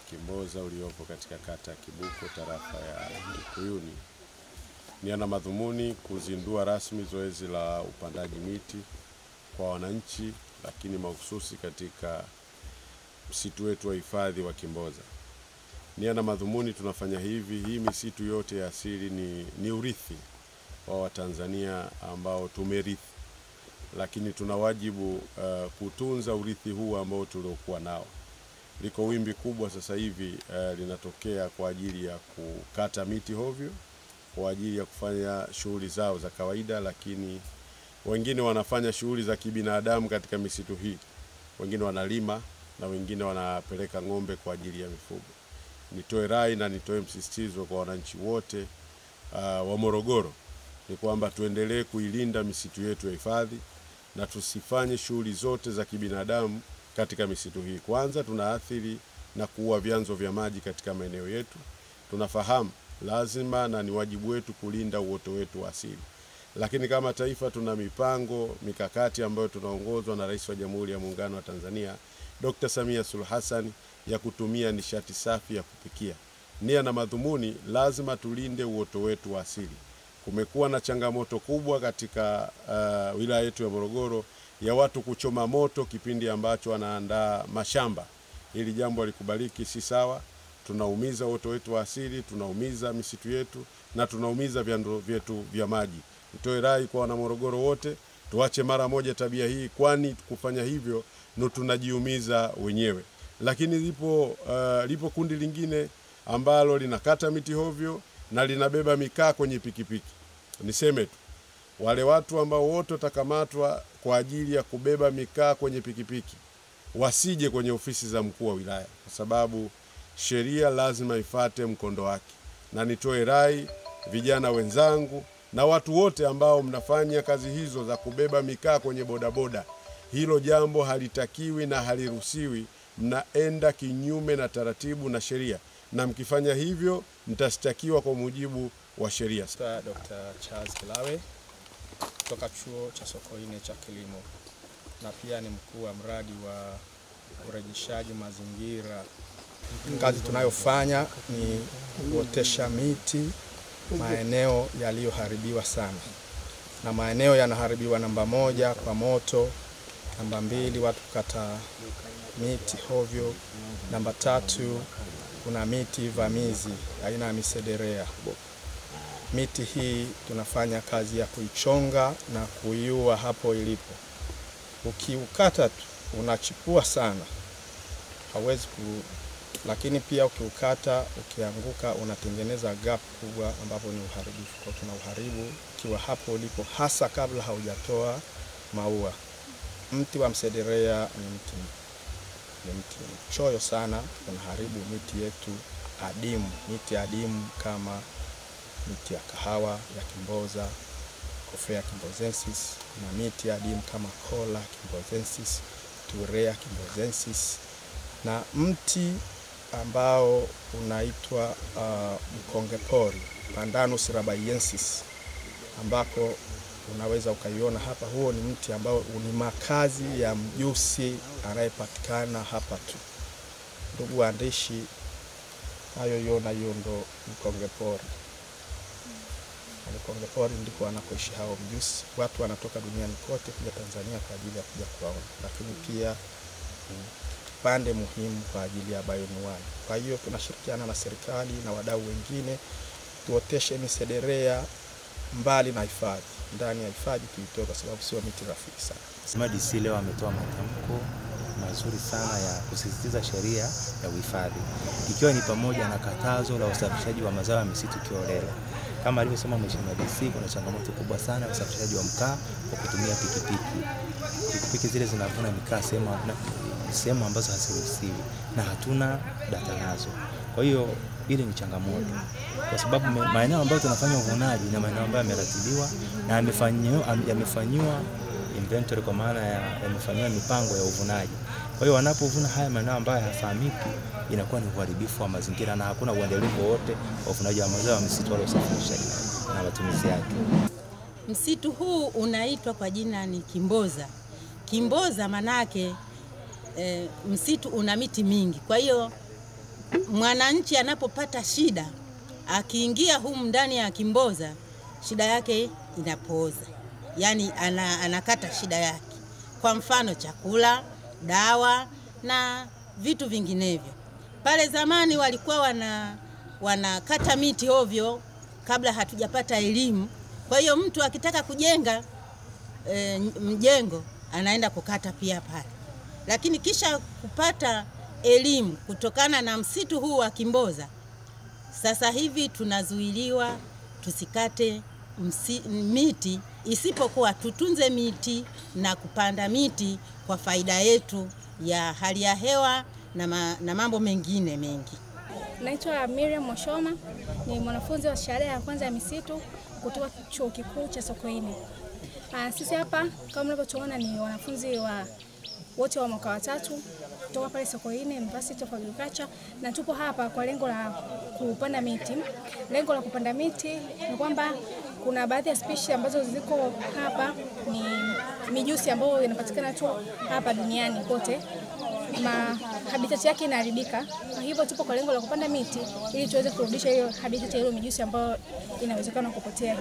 Kimboza uliopo katika kata ya Kibuko, tarafa ya Mikuyuni. Nia na madhumuni kuzindua rasmi zoezi la upandaji miti kwa wananchi, lakini mahususi katika msitu wetu wa hifadhi wa Kimboza. Nia na madhumuni tunafanya hivi, hii misitu yote ya asili ni urithi wa Watanzania ambao tumerithi, lakini tuna wajibu kutunza urithi huu ambao tuliokuwa nao. Liko wimbi kubwa sasa hivi linatokea kwa ajili ya kukata miti hovyo kwa ajili ya kufanya shughuli zao za kawaida, lakini wengine wanafanya shughuli za kibinadamu katika misitu hii. Wengine wanalima na wengine wanapeleka ng'ombe kwa ajili ya mifugo. Nitoe rai na nitoe msisitizo kwa wananchi wote wa Morogoro ni kwamba tuendelee kuilinda misitu yetu ya hifadhi na tusifanye shughuli zote za kibinadamu katika misitu hii. Kwanza tunaathiri na kuua vyanzo vya maji katika maeneo yetu. Tunafahamu lazima na ni wajibu wetu kulinda uoto wetu wa asili. Lakini kama taifa tuna mipango, mikakati ambayo tunaongozwa na Rais wa Jamhuri ya Muungano wa Tanzania, Dr. Samia Suluhu Hassan, ya kutumia nishati safi ya kupikia. Nia na madhumuni lazima tulinde uoto wetu wa asili. Kumekuwa na changamoto kubwa katika wilaya yetu ya Morogoro ya watu kuchoma moto kipindi ambacho wanaandaa mashamba. Hili jambo halikubaliki, si sawa. Tunaumiza uoto wetu wa asili, tunaumiza misitu yetu na tunaumiza vyanzo vyetu vya maji. Nitoe rai kwa wana Morogoro wote, tuache mara moja tabia hii, kwani kufanya hivyo ndo tunajiumiza wenyewe. Lakini lipo kundi lingine ambalo linakata miti hovyo na linabeba mikaa kwenye pikipiki. Niseme tu, wale watu ambao wote watakamatwa kwa ajili ya kubeba mikaa kwenye pikipiki wasije kwenye ofisi za mkuu wa wilaya, kwa sababu sheria lazima ifuate mkondo wake. Na nitoe rai vijana wenzangu na watu wote ambao mnafanya kazi hizo za kubeba mikaa kwenye bodaboda, hilo jambo halitakiwi na haliruhusiwi. Mnaenda kinyume na taratibu na sheria, na mkifanya hivyo mtastakiwa kwa mujibu wa sheria. Dr. Charles Kilawe kutoka Chuo cha Sokoine cha Kilimo, na pia ni mkuu wa mradi wa urejeshaji mazingira. Kazi tunayofanya ni kuotesha miti maeneo yaliyoharibiwa sana, na maeneo yanaharibiwa namba 1 kwa moto, namba 2 watu kukata miti hovyo, namba 3 kuna miti vamizi aina ya misederea. Miti hii tunafanya kazi ya kuichonga na kuiua hapo ilipo. Ukiukata tu unachipua sana, hawezi lakini pia ukiukata ukianguka unatengeneza gap kubwa ambapo ni uharibifu. Kwa tuna uharibu kiwa hapo ulipo, hasa kabla haujatoa maua. Mti wa msederea ni mti mchoyo sana, unaharibu miti yetu adimu, miti adimu kama miti ya kahawa ya Kimboza, Coffea kimbozensis, na miti adimu kama Kola kimbozensis, Turea kimbozensis, na mti ambao unaitwa mkongepori Pandanus rabaiensis, ambako unaweza ukaiona hapa. Huo ni mti ambao ni makazi ya mjusi anayepatikana hapa tu. Ndugu waandishi, hayo ndo mkongepori. Mkongepori ndiko wanakoishi hao mjusi. Watu wanatoka duniani kote kuja Tanzania kwa ajili ya kuja kuwaona, lakini pia pande muhimu kwa ajili ya bioanuwai. Kwa hiyo tunashirikiana na serikali na wadau wengine tuoteshe misederea mbali na hifadhi. Ndani ya hifadhi tuitoe kwa sababu sio miti rafiki sana. DC leo ametoa matamko mazuri sana ya kusisitiza sheria ya uhifadhi, ikiwa ni pamoja na katazo la usafirishaji wa mazao ya misitu kiholela. Kama alivyosema Mheshimiwa DC, kuna changamoto kubwa sana ya usafirishaji wa mkaa kwa kutumia pikipiki. Pikipiki zile zinavuna mikaa sehemu ambazo haziruhusiwi na hatuna data nazo. Kwa hiyo ile ni changamoto, kwa sababu maeneo ambayo tunafanya uvunaji na maeneo ambayo yameratibiwa na yamefanywa inventory, kwa maana yamefanywa mipango ya uvunaji. Kwa hiyo wanapovuna haya maeneo ambayo hayafahamiki, inakuwa ni uharibifu wa mazingira na hakuna uendelevu wote wa uvunaji wa mazao ya misitu wala usafirishaji na matumizi yake. Msitu huu unaitwa kwa jina ni Kimboza. Kimboza manake msitu una miti mingi. Kwa hiyo mwananchi anapopata shida, akiingia humu ndani ya Kimboza, shida yake inapooza. Yaani anakata shida yake. Kwa mfano chakula, dawa na vitu vinginevyo. Pale zamani walikuwa wanakata miti ovyo kabla hatujapata elimu. Kwa hiyo mtu akitaka kujenga mjengo anaenda kukata pia pale. Lakini kisha kupata elimu kutokana na msitu huu wa Kimboza, sasa hivi tunazuiliwa tusikate miti, isipokuwa tutunze miti na kupanda miti kwa faida yetu ya hali ya hewa na mambo mengine mengi. Naitwa Miriam Moshoma, ni mwanafunzi wa shahada ya kwanza ya misitu kutoka Chuo Kikuu cha Sokoine. Sisi hapa kama mnavyotuona ni wanafunzi wote wa mwaka wa 3 kutoka pale Sokoine University of Agriculture, na tupo hapa kwa lengo la kupanda miti. Lengo la kupanda miti ni kwamba kuna baadhi ya species ambazo ziko hapa ni mijusi ambayo inapatikana tu hapa duniani kote, habitat yake inaharibika. Kwa hivyo tupo kwa lengo la kupanda miti ili tuweze kurudisha hiyo habitat ya hiyo mijusi ambayo inawezekana kupotea.